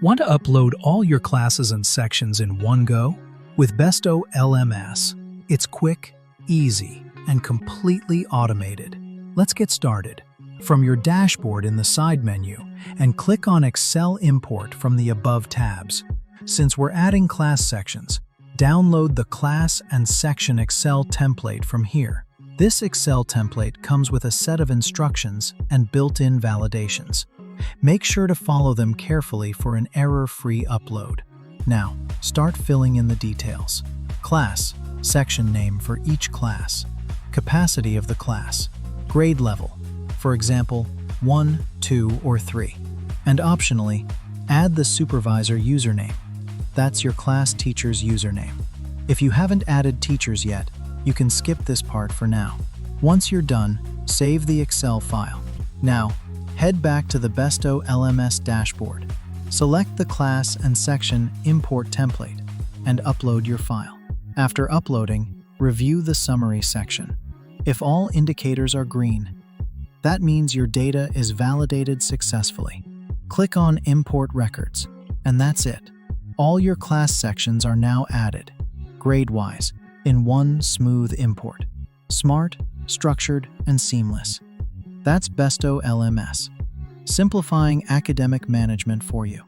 Want to upload all your classes and sections in one go? With BestoLMS, it's quick, easy, and completely automated. Let's get started. From your dashboard in the side menu, and click on Excel Import from the above tabs. Since we're adding class sections, download the Class and Section Excel template from here. This Excel template comes with a set of instructions and built-in validations. Make sure to follow them carefully for an error-free upload. Now, start filling in the details. Class, section name for each class. Capacity of the class. Grade level, for example, 1, 2, or 3. And optionally, add the supervisor username. That's your class teacher's username. If you haven't added teachers yet, you can skip this part for now. Once you're done, save the Excel file. Now, head back to the BestoLMS dashboard. Select the class and section import template and upload your file. After uploading, review the summary section. If all indicators are green, that means your data is validated successfully. Click on Import Records, and that's it. All your class sections are now added, grade-wise, in one smooth import. Smart, structured, and seamless. That's BestoLMS, simplifying academic management for you.